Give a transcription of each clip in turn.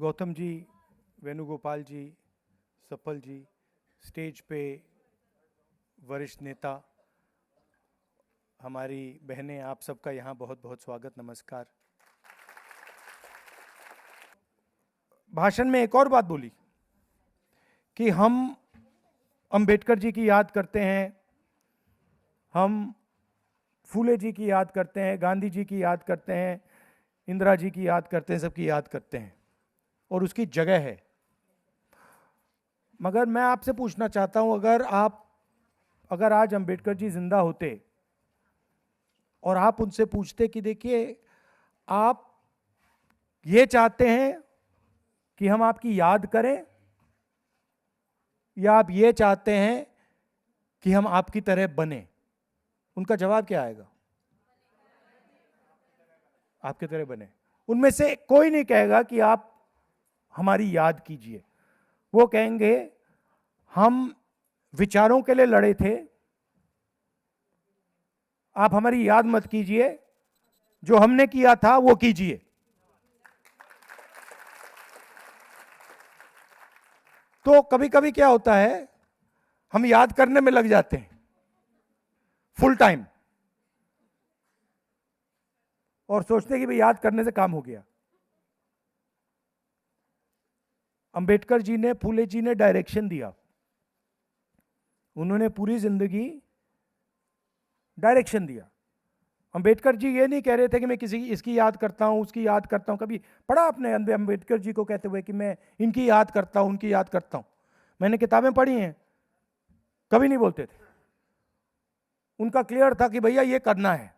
गौतम जी, वेणुगोपाल जी, सफल जी, स्टेज पे वरिष्ठ नेता, हमारी बहनें, आप सबका यहाँ बहुत बहुत स्वागत, नमस्कार। भाषण में एक और बात बोली कि हम अंबेडकर जी की याद करते हैं, हम फूले जी की याद करते हैं, गांधी जी की याद करते हैं, इंदिरा जी की याद करते हैं, सबकी याद करते हैं और उसकी जगह है। मगर मैं आपसे पूछना चाहता हूं, अगर आज अंबेडकर जी जिंदा होते और आप उनसे पूछते कि देखिए, आप ये चाहते हैं कि हम आपकी याद करें या आप ये चाहते हैं कि हम आपकी तरह बने, उनका जवाब क्या आएगा? आपकी तरह बने। उनमें से कोई नहीं कहेगा कि आप हमारी याद कीजिए। वो कहेंगे हम विचारों के लिए लड़े थे, आप हमारी याद मत कीजिए, जो हमने किया था वो कीजिए। तो कभी कभी क्या होता है, हम याद करने में लग जाते हैं फुल टाइम और सोचते हैं कि भाई याद करने से काम हो गया। अंबेडकर जी ने, फूले जी ने डायरेक्शन दिया, उन्होंने पूरी जिंदगी डायरेक्शन दिया। अंबेडकर जी ये नहीं कह रहे थे कि मैं इसकी याद करता हूं, उसकी याद करता हूं। कभी पढ़ा आपने अंबेडकर जी को कहते हुए कि मैं इनकी याद करता हूं, उनकी याद करता हूं? मैंने किताबें पढ़ी हैं, कभी नहीं बोलते थे। उनका क्लियर था कि भैया ये करना है।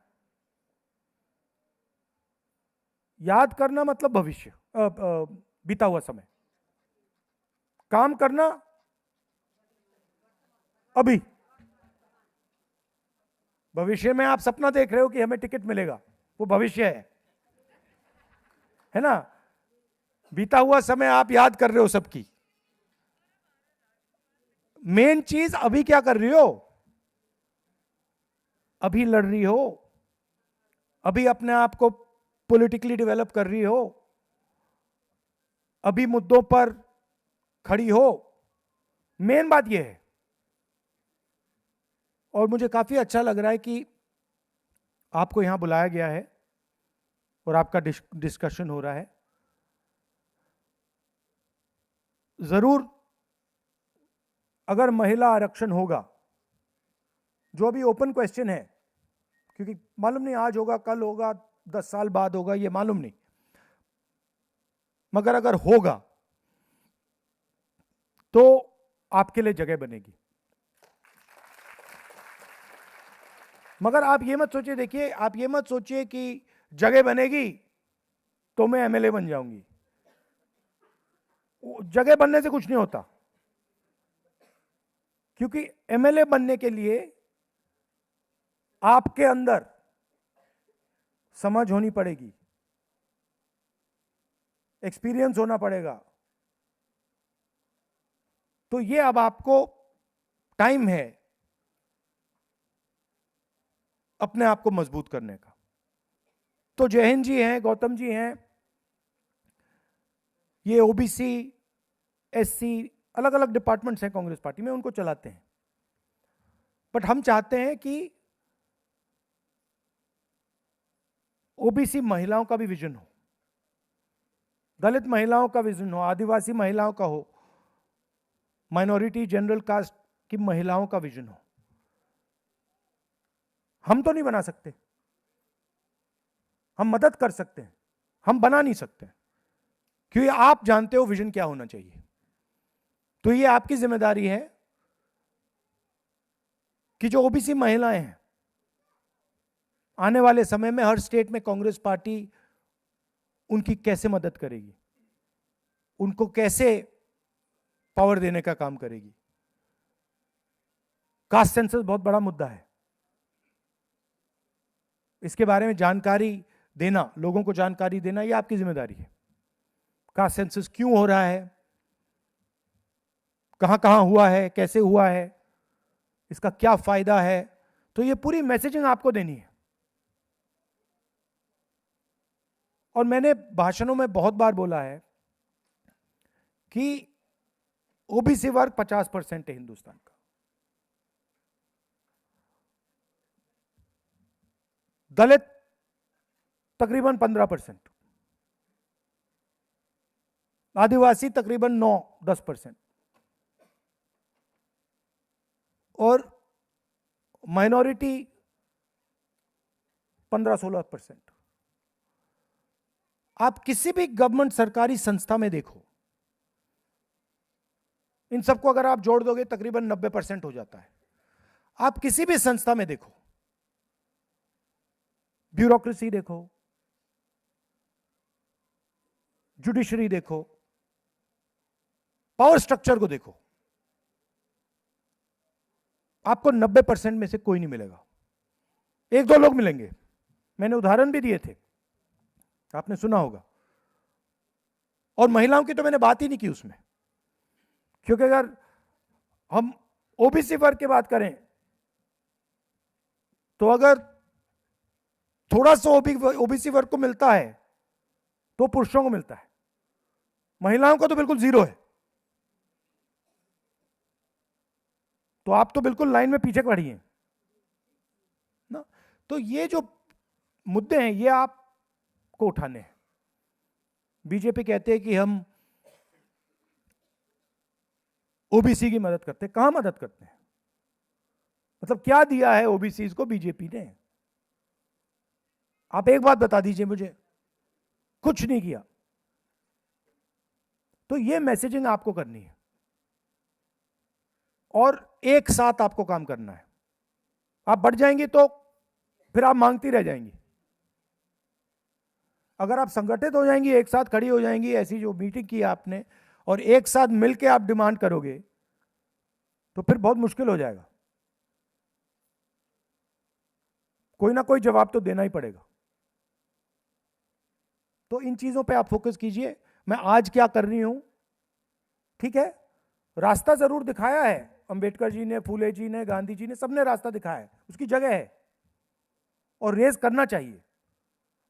याद करना मतलब भविष्य, बीता हुआ समय। काम करना अभी। भविष्य में आप सपना देख रहे हो कि हमें टिकट मिलेगा, वो भविष्य है ना? बीता हुआ समय आप याद कर रहे हो सबकी। मेन चीज अभी क्या कर रही हो? अभी लड़ रही हो, अभी अपने आप को पॉलिटिकली डेवलप कर रही हो, अभी मुद्दों पर खड़ी हो। मेन बात यह है। और मुझे काफी अच्छा लग रहा है कि आपको यहां बुलाया गया है और आपका डिस्कशन हो रहा है। जरूर अगर महिला आरक्षण होगा, जो अभी ओपन क्वेश्चन है, क्योंकि मालूम नहीं आज होगा, कल होगा, 10 साल बाद होगा, ये मालूम नहीं, मगर अगर होगा तो आपके लिए जगह बनेगी। मगर आप ये मत सोचिए, देखिए, आप ये मत सोचिए कि जगह बनेगी तो मैं एमएलए बन जाऊंगी। जगह बनने से कुछ नहीं होता, क्योंकि एमएलए बनने के लिए आपके अंदर समझ होनी पड़ेगी, एक्सपीरियंस होना पड़ेगा। तो ये अब आपको टाइम है अपने आप को मजबूत करने का। तो जय हिंद जी हैं, गौतम जी हैं, ये ओबीसी, एससी, अलग अलग डिपार्टमेंट्स हैं कांग्रेस पार्टी में, उनको चलाते हैं। बट हम चाहते हैं कि ओबीसी महिलाओं का भी विजन हो, दलित महिलाओं का विजन हो, आदिवासी महिलाओं का हो, माइनॉरिटी जनरल कास्ट की महिलाओं का विजन हो। हम तो नहीं बना सकते, हम मदद कर सकते हैं, हम बना नहीं सकते, क्योंकि आप जानते हो विजन क्या होना चाहिए। तो ये आपकी जिम्मेदारी है कि जो ओबीसी महिलाएं हैं, आने वाले समय में हर स्टेट में कांग्रेस पार्टी उनकी कैसे मदद करेगी, उनको कैसे पावर देने का काम करेगी। कास्ट सेंसस बहुत बड़ा मुद्दा है, इसके बारे में जानकारी देना, लोगों को जानकारी देना, यह आपकी जिम्मेदारी है। कास्ट सेंसस क्यों हो रहा है, कहां कहां हुआ है, कैसे हुआ है, इसका क्या फायदा है, तो ये पूरी मैसेजिंग आपको देनी है। और मैंने भाषणों में बहुत बार बोला है कि ओबीसी वर्ग 50% है हिंदुस्तान का, दलित तकरीबन 15%, आदिवासी तकरीबन 9-10%, और माइनॉरिटी 15-16%। आप किसी भी गवर्नमेंट सरकारी संस्था में देखो, इन सबको अगर आप जोड़ दोगे तकरीबन 90% हो जाता है। आप किसी भी संस्था में देखो, ब्यूरोक्रेसी देखो, जुडिशरी देखो, पावर स्ट्रक्चर को देखो, आपको 90% में से कोई नहीं मिलेगा, 1-2 लोग मिलेंगे। मैंने उदाहरण भी दिए थे, आपने सुना होगा। और महिलाओं की तो मैंने बात ही नहीं की उसमें, क्योंकि अगर हम ओबीसी वर्ग की बात करें तो अगर थोड़ा सा ओबीसी वर्ग को मिलता है तो पुरुषों को मिलता है, महिलाओं को तो बिल्कुल जीरो है। तो आप तो बिल्कुल लाइन में पीछे खड़ी हैं ना। तो ये जो मुद्दे हैं ये आपको उठाने हैं। बीजेपी कहते हैं कि हम ओबीसी की मदद करते हैं। कहां मदद करते हैं? मतलब क्या दिया है ओबीसी को बीजेपी ने? आप एक बात बता दीजिए मुझे। कुछ नहीं किया। तो ये मैसेजिंग आपको करनी है और एक साथ आपको काम करना है। आप बढ़ जाएंगे तो फिर आप मांगती रह जाएंगी। अगर आप संगठित हो जाएंगी, एक साथ खड़ी हो जाएंगी, ऐसी जो मीटिंग की आपने, और एक साथ मिलकर आप डिमांड करोगे तो फिर बहुत मुश्किल हो जाएगा। कोई ना कोई जवाब तो देना ही पड़ेगा। तो इन चीजों पे आप फोकस कीजिए। मैं आज क्या कर रही हूं, ठीक है, रास्ता जरूर दिखाया है अंबेडकर जी ने, फूले जी ने, गांधी जी ने, सबने रास्ता दिखाया है, उसकी जगह है और रेस करना चाहिए।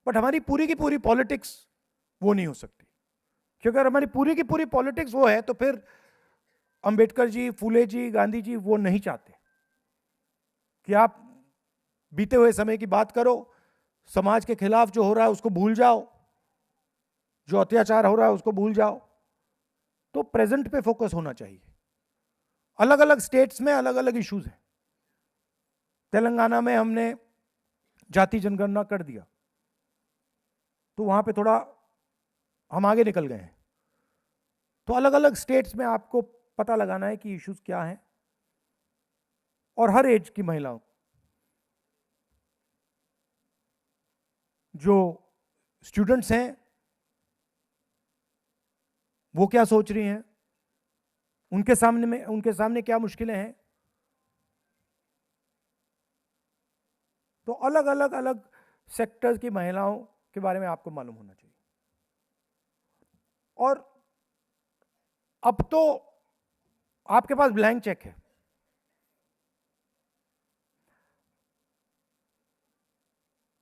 बट हमारी पूरी की पूरी पॉलिटिक्स वो नहीं हो सकती, क्योंकि अगर हमारी पूरी की पूरी पॉलिटिक्स वो है तो फिर अंबेडकर जी, फूले जी, गांधी जी वो नहीं चाहते कि आप बीते हुए समय की बात करो, समाज के खिलाफ जो हो रहा है उसको भूल जाओ, जो अत्याचार हो रहा है उसको भूल जाओ। तो प्रेजेंट पे फोकस होना चाहिए। अलग अलग स्टेट्स में अलग अलग इश्यूज हैं। तेलंगाना में हमने जाति जनगणना कर दिया तो वहां पे थोड़ा हम आगे निकल गए हैं। तो अलग अलग स्टेट्स में आपको पता लगाना है कि इश्यूज क्या हैं, और हर एज की महिलाओं, जो स्टूडेंट्स हैं वो क्या सोच रही हैं, उनके सामने क्या मुश्किलें हैं। तो अलग अलग अलग सेक्टर्स की महिलाओं के बारे में आपको मालूम होना चाहिए। और अब तो आपके पास ब्लैंक चेक है।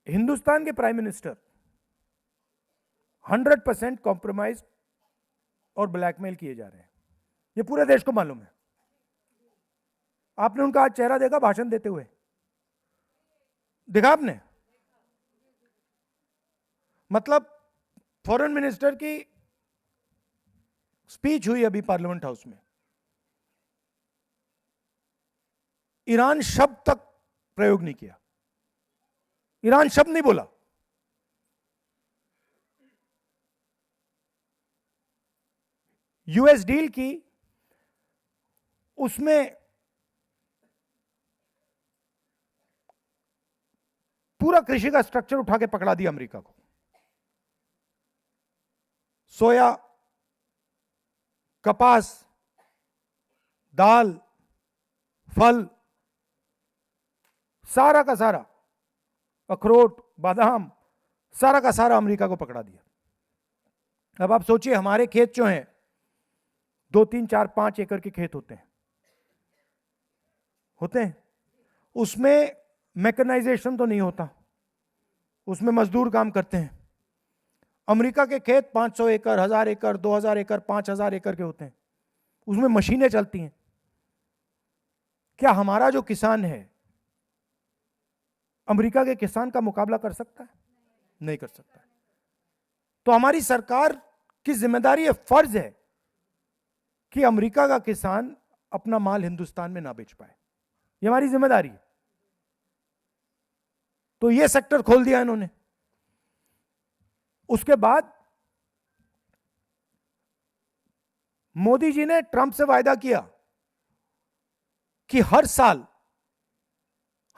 हिंदुस्तान के प्राइम मिनिस्टर 100% कॉम्प्रोमाइज और ब्लैकमेल किए जा रहे हैं, ये पूरे देश को मालूम है। आपने उनका आज चेहरा देखा भाषण देते हुए? देखा आपने? मतलब फॉरेन मिनिस्टर की स्पीच हुई अभी पार्लियामेंट हाउस में, ईरान शब्द तक प्रयोग नहीं किया, ईरान शब्द नहीं बोला। यूएस डील की, उसमें पूरा कृषि का स्ट्रक्चर उठा के पकड़ा दिया अमेरिका को। सोया, कपास, दाल, फल, सारा का सारा, अखरोट, बादाम, सारा का सारा अमेरिका को पकड़ा दिया। अब आप सोचिए, हमारे खेत जो हैं 2, 3, 4, 5 एकड़ के खेत होते हैं, उसमें मैकेनाइजेशन तो नहीं होता, उसमें मजदूर काम करते हैं। अमेरिका के खेत 500 एकड़, 1000 एकड़, 2000 एकड़, 5000 एकड़ के होते हैं, उसमें मशीनें चलती हैं। क्या हमारा जो किसान है अमेरिका के किसान का मुकाबला कर सकता है? नहीं कर सकता। तो हमारी सरकार की जिम्मेदारी है, फर्ज है कि अमेरिका का किसान अपना माल हिंदुस्तान में ना बेच पाए, ये हमारी जिम्मेदारी है। तो ये सेक्टर खोल दिया इन्होंने। उसके बाद मोदी जी ने ट्रंप से वायदा किया कि हर साल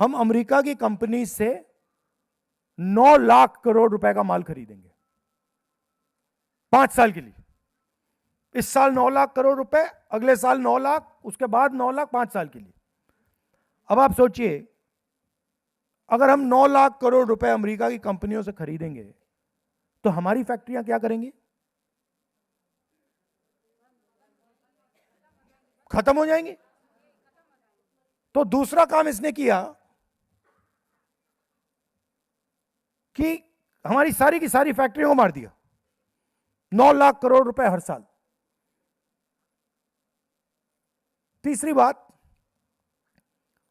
हम अमेरिका की कंपनी से 9 लाख करोड़ रुपए का माल खरीदेंगे 5 साल के लिए। इस साल 9 लाख करोड़ रुपए, अगले साल 9 लाख, उसके बाद 9 लाख, 5 साल के लिए। अब आप सोचिए, अगर हम 9 लाख करोड़ रुपए अमेरिका की कंपनियों से खरीदेंगे तो हमारी फैक्ट्रियां क्या करेंगी? खत्म हो जाएंगी। तो दूसरा काम इसने किया कि हमारी सारी की सारी फैक्ट्रियों को मार दिया। 9 लाख करोड़ रुपए हर साल। तीसरी बात,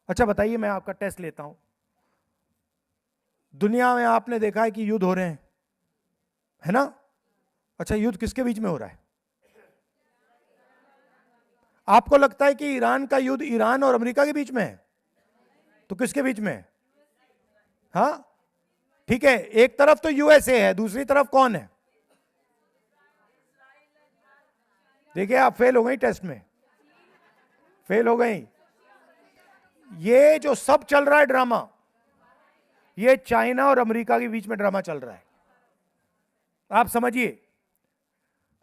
अच्छा बताइए, मैं आपका टेस्ट लेता हूं। दुनिया में आपने देखा है कि युद्ध हो रहे हैं, है ना? अच्छा, युद्ध किसके बीच में हो रहा है? आपको लगता है कि ईरान का युद्ध ईरान और अमेरिका के बीच में है? तो किसके बीच में है? हाँ ठीक है, एक तरफ तो यूएसए है, दूसरी तरफ कौन है? देखिए, आप फेल हो गई टेस्ट में, फेल हो गई। ये जो सब चल रहा है ड्रामा, ये चाइना और अमेरिका के बीच में ड्रामा चल रहा है। आप समझिए,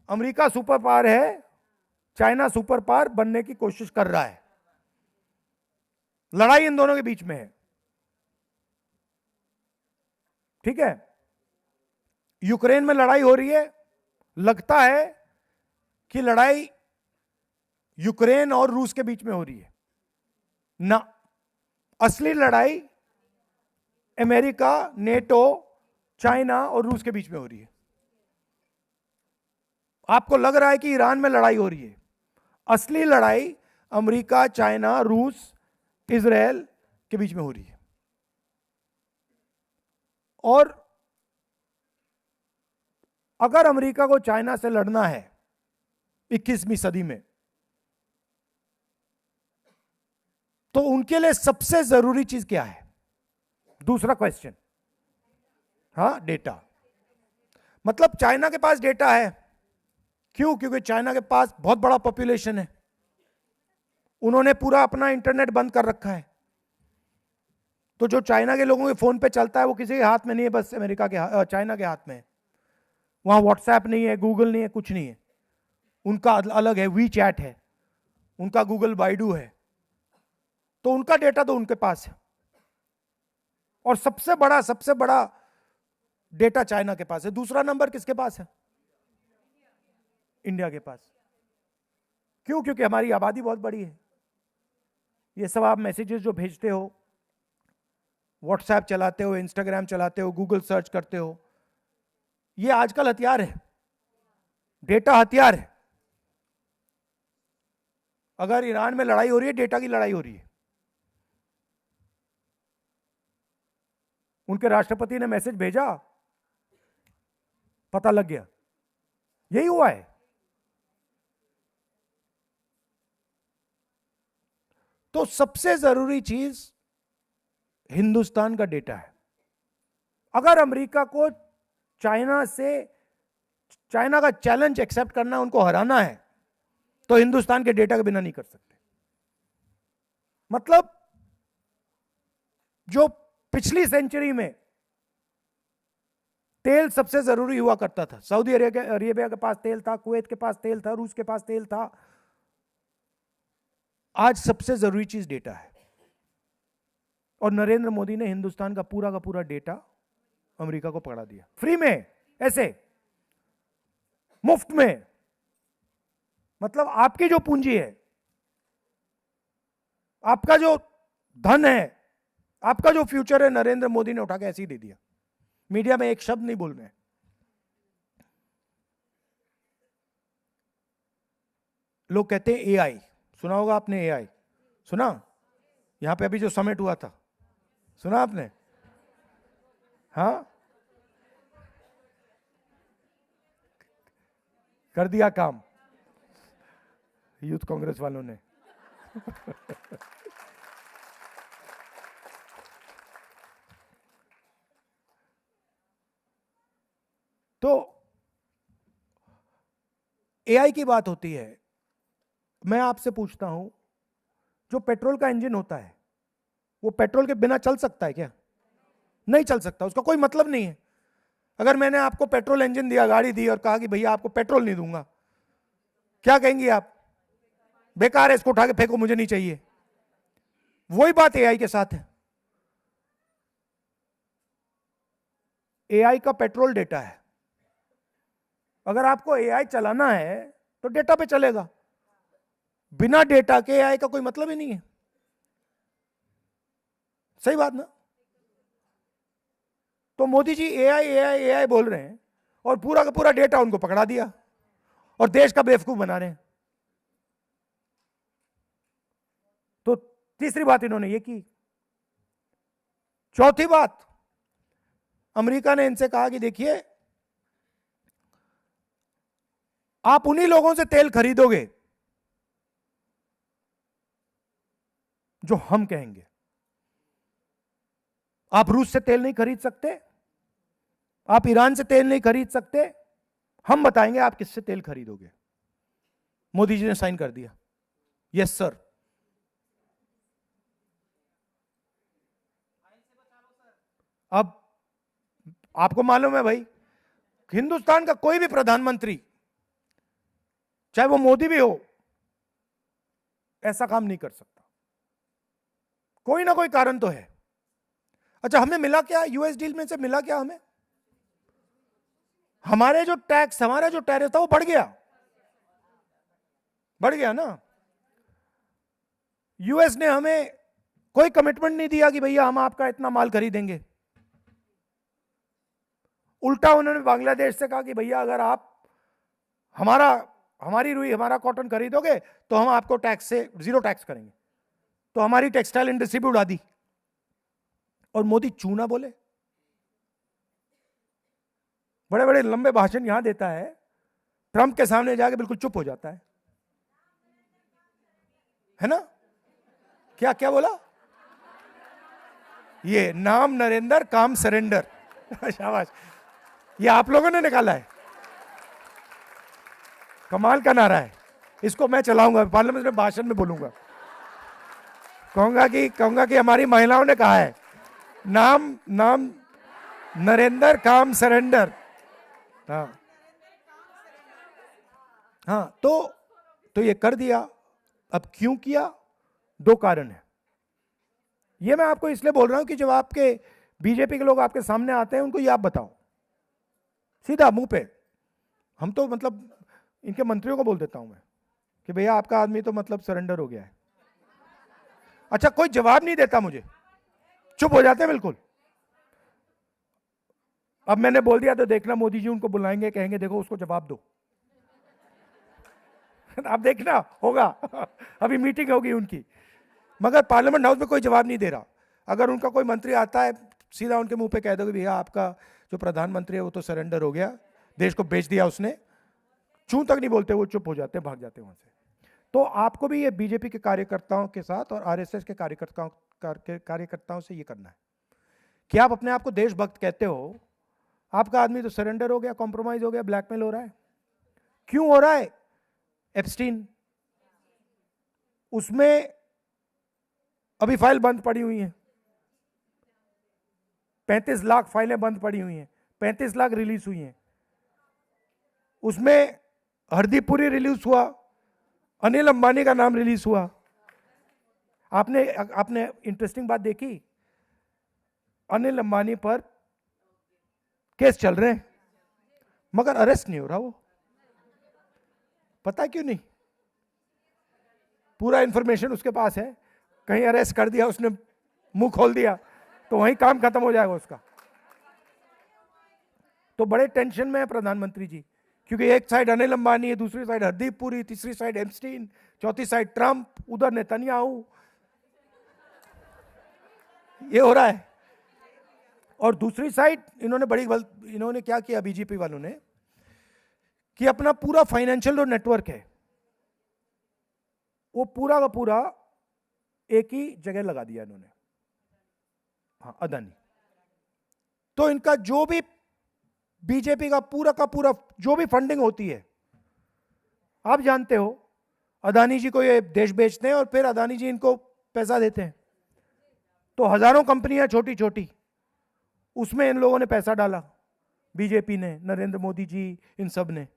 अमेरिका सुपर पावर है, चाइना सुपर पावर बनने की कोशिश कर रहा है। लड़ाई इन दोनों के बीच में है, ठीक है? यूक्रेन में लड़ाई हो रही है। लगता है कि लड़ाई यूक्रेन और रूस के बीच में हो रही है ना, असली लड़ाई अमेरिका, नेटो, चाइना और रूस के बीच में हो रही है। आपको लग रहा है कि ईरान में लड़ाई हो रही है, असली लड़ाई अमेरिका, चाइना, रूस, इजराइल के बीच में हो रही है। और अगर अमेरिका को चाइना से लड़ना है 21वीं सदी में, तो उनके लिए सबसे जरूरी चीज क्या है? दूसरा क्वेश्चन, हाँ, डेटा। मतलब चाइना के पास डेटा है। क्यों? क्योंकि चाइना के पास बहुत बड़ा पॉपुलेशन है, उन्होंने पूरा अपना इंटरनेट बंद कर रखा है। तो जो चाइना के लोगों के फोन पे चलता है वो किसी के हाथ में नहीं है, बस अमेरिका के, चाइना के हाथ में है। वहां व्हाट्सएप नहीं है, गूगल नहीं है, कुछ नहीं है। उनका अलग है, वी चैट है, उनका गूगल बाइडू है। तो उनका डेटा तो उनके पास है, और सबसे बड़ा डेटा चाइना के पास है। दूसरा नंबर किसके पास है? इंडिया के पास। क्यों? क्योंकि हमारी आबादी बहुत बड़ी है। ये सब आप मैसेजेस जो भेजते हो, व्हाट्सएप चलाते हो, इंस्टाग्राम चलाते हो, गूगल सर्च करते हो, ये आजकल हथियार है, डेटा हथियार है। अगर ईरान में लड़ाई हो रही है, डेटा की लड़ाई हो रही है। उनके राष्ट्रपति ने मैसेज भेजा, पता लग गया। यही हुआ है। तो सबसे जरूरी चीज हिंदुस्तान का डेटा है। अगर अमेरिका को चाइना का चैलेंज एक्सेप्ट करना है, उनको हराना है, तो हिंदुस्तान के डेटा के बिना नहीं कर सकते। मतलब जो पिछली सेंचुरी में तेल सबसे जरूरी हुआ करता था, सऊदी अरेबिया के पास तेल था, कुवैत के पास तेल था, रूस के पास तेल था, आज सबसे जरूरी चीज डेटा है। और नरेंद्र मोदी ने हिंदुस्तान का पूरा डेटा अमेरिका को पकड़ा दिया, फ्री में, ऐसे मुफ्त में। मतलब आपकी जो पूंजी है, आपका जो धन है, आपका जो फ्यूचर है, नरेंद्र मोदी ने उठा के ऐसे ही दे दिया। मीडिया में एक शब्द नहीं बोल रहे हैं। लोग कहते हैं एआई, सुना होगा आपने एआई, सुना? यहां पे अभी जो समिट हुआ था, सुना आपने? हाँ, कर दिया काम यूथ कांग्रेस वालों ने। तो एआई की बात होती है, मैं आपसे पूछता हूं, जो पेट्रोल का इंजन होता है वो पेट्रोल के बिना चल सकता है क्या? नहीं चल सकता, उसका कोई मतलब नहीं है। अगर मैंने आपको पेट्रोल इंजन दिया, गाड़ी दी और कहा कि भैया आपको पेट्रोल नहीं दूंगा, क्या कहेंगे आप? बेकार है, इसको उठा के फेंको, मुझे नहीं चाहिए। वही बात एआई के साथ है। एआई का पेट्रोल डेटा है। अगर आपको एआई चलाना है तो डेटा पे चलेगा, बिना डेटा के एआई का कोई मतलब ही नहीं है। सही बात ना? तो Modi ji AI AI AI बोल रहे हैं और पूरा का पूरा डेटा उनको पकड़ा दिया और देश का बेवकूफ बना रहे हैं। तो तीसरी बात इन्होंने ये की। चौथी बात, अमेरिका ने इनसे कहा कि देखिए, आप उन्हीं लोगों से तेल खरीदोगे जो हम कहेंगे। आप रूस से तेल नहीं खरीद सकते, आप ईरान से तेल नहीं खरीद सकते, हम बताएंगे आप किससे तेल खरीदोगे। मोदी जी ने साइन कर दिया, यस सर। अब आपको मालूम है भाई, हिंदुस्तान का कोई भी प्रधानमंत्री, चाहे वो मोदी भी हो, ऐसा काम नहीं कर सकता। कोई ना कोई कारण तो है। अच्छा, हमें मिला क्या यूएस डील में से? मिला क्या हमें? हमारे जो टैक्स, हमारा जो टैरिफ था वो बढ़ गया, बढ़ गया ना। यूएस ने हमें कोई कमिटमेंट नहीं दिया कि भैया हम आपका इतना माल खरीदेंगे। उल्टा उन्होंने बांग्लादेश से कहा कि भैया अगर आप हमारी रुई, हमारा कॉटन खरीदोगे तो हम आपको टैक्स से जीरो टैक्स करेंगे। तो हमारी टेक्सटाइल इंडस्ट्री भी उड़ा दी। और मोदी चूना बोले, बड़े बड़े लंबे भाषण यहां देता है, ट्रंप के सामने जाके बिल्कुल चुप हो जाता है ना? क्या क्या बोला? ये नाम नरेंद्र, काम सरेंडर। शाबाश, ये आप लोगों ने निकाला है, कमाल का नारा है। इसको मैं चलाऊंगा, पार्लियामेंट में भाषण में बोलूंगा, कहूंगा कि हमारी महिलाओं ने कहा है, नाम नाम नरेंद्र, काम सरेंडर। हाँ हाँ, तो ये कर दिया। अब क्यों किया? दो कारण है। ये मैं आपको इसलिए बोल रहा हूं कि जब आपके बीजेपी के लोग आपके सामने आते हैं, उनको ये आप बताओ सीधा मुंह पे। हम तो मतलब इनके मंत्रियों को बोल देता हूं मैं कि भैया आपका आदमी तो मतलब सरेंडर हो गया है। अच्छा, कोई जवाब नहीं देता मुझे, चुप हो जाते हैं बिल्कुल। अब मैंने बोल दिया तो देखना मोदी जी उनको बुलाएंगे, कहेंगे देखो उसको जवाब दो। आप देखना होगा। अभी मीटिंग होगी उनकी, मगर पार्लियामेंट हाउस में कोई जवाब नहीं दे रहा। अगर उनका कोई मंत्री आता है, सीधा उनके मुंह पे कह दो कि भैया आपका जो प्रधानमंत्री है वो तो सरेंडर हो गया, देश को बेच दिया उसने। चूं तक नहीं बोलते, वो चुप हो जाते, भाग जाते वहां से। तो आपको भी ये बीजेपी के कार्यकर्ताओं के साथ और आरएसएस के कार्यकर्ताओं से ये करना है कि आप अपने आप को देशभक्त कहते हो, आपका आदमी तो सरेंडर हो गया, कॉम्प्रोमाइज हो गया, ब्लैकमेल हो रहा है। क्यों हो रहा है? एप्स्टीन, उसमें अभी फाइल बंद पड़ी हुई है, 35 लाख फाइलें बंद पड़ी हुई हैं, 35 लाख रिलीज हुई हैं। उसमें हरदीपुरी रिलीज हुआ, अनिल अंबानी का नाम रिलीज हुआ। आपने इंटरेस्टिंग बात देखी, अनिल अंबानी पर केस चल रहे हैं मगर अरेस्ट नहीं हो रहा। वो पता क्यों नहीं? पूरा इंफॉर्मेशन उसके पास है, कहीं अरेस्ट कर दिया उसने, मुंह खोल दिया तो वहीं काम खत्म हो जाएगा उसका। तो बड़े टेंशन में है प्रधानमंत्री जी, क्योंकि एक साइड अनिल अंबानी है, दूसरी साइड हरदीप पुरी, तीसरी साइड एप्स्टीन, चौथी साइड ट्रंप, उधर नेतन्याहू, ये हो रहा है। और दूसरी साइड इन्होंने क्या किया बीजेपी वालों ने, कि अपना पूरा फाइनेंशियल जो नेटवर्क है वो पूरा का पूरा एक ही जगह लगा दिया इन्होंने, हाँ, अदानी। तो इनका जो भी बीजेपी का पूरा जो भी फंडिंग होती है, आप जानते हो, अदानी जी को ये देश बेचते हैं और फिर अदानी जी इनको पैसा देते हैं। तो हजारों कंपनियां छोटी छोटी, उसमें इन लोगों ने पैसा डाला, बीजेपी ने, नरेंद्र मोदी जी, इन सब ने।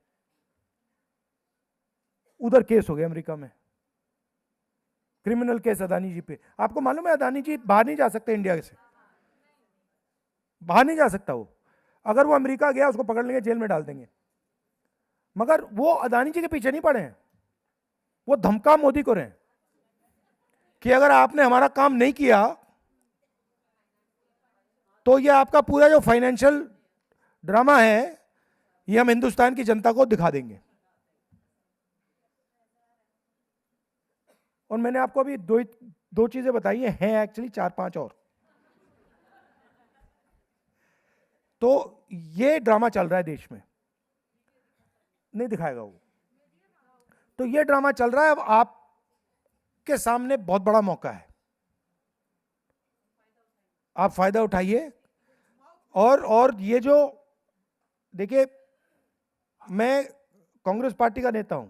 उधर केस हो गया अमेरिका में, क्रिमिनल केस अदानी जी पे। आपको मालूम है अदानी जी बाहर नहीं जा सकते, इंडिया से बाहर नहीं जा सकता वो। अगर वो अमेरिका गया उसको पकड़ लेंगे, जेल में डाल देंगे। मगर वो अदानी जी के पीछे नहीं पड़े हैं, वो धमका मोदी को रहे कि अगर आपने हमारा काम नहीं किया तो ये आपका पूरा जो फाइनेंशियल ड्रामा है ये हम हिंदुस्तान की जनता को दिखा देंगे। और मैंने आपको अभी दो चीजें बताई हैं एक्चुअली 4-5 और। तो ये ड्रामा चल रहा है देश में, नहीं दिखाएगा वो। तो ये ड्रामा चल रहा है, अब आपके सामने बहुत बड़ा मौका है, आप फायदा उठाइए। और ये जो देखिए, मैं कांग्रेस पार्टी का नेता हूं,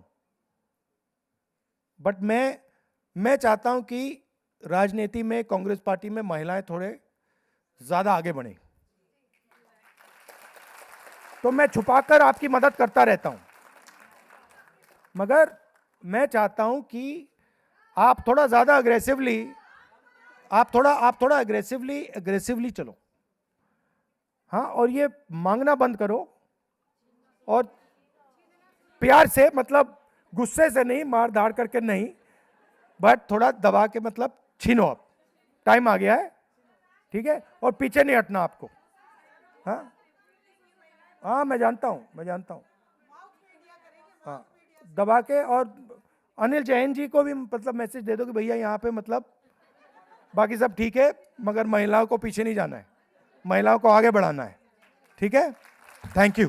बट मैं चाहता हूं कि राजनीति में, कांग्रेस पार्टी में महिलाएं थोड़े ज्यादा आगे बढ़ें। तो मैं छुपाकर आपकी मदद करता रहता हूं, मगर मैं चाहता हूं कि आप थोड़ा ज्यादा अग्रेसिवली, आप थोड़ा अग्रेसिवली चलो, हाँ। और ये मांगना बंद करो, और प्यार से, मतलब गुस्से से नहीं, मार धाड़ करके नहीं, बट थोड़ा दबा के, मतलब छीनो। अब टाइम आ गया है, ठीक है। और पीछे नहीं हटना आपको, हाँ हाँ, मैं जानता हूं, हाँ, दबा के। और अनिल जैन जी को भी मतलब मैसेज दे दो कि भैया यहाँ पे मतलब बाकी सब ठीक है, मगर महिलाओं को पीछे नहीं जाना है, महिलाओं को आगे बढ़ाना है, ठीक है। Thank you.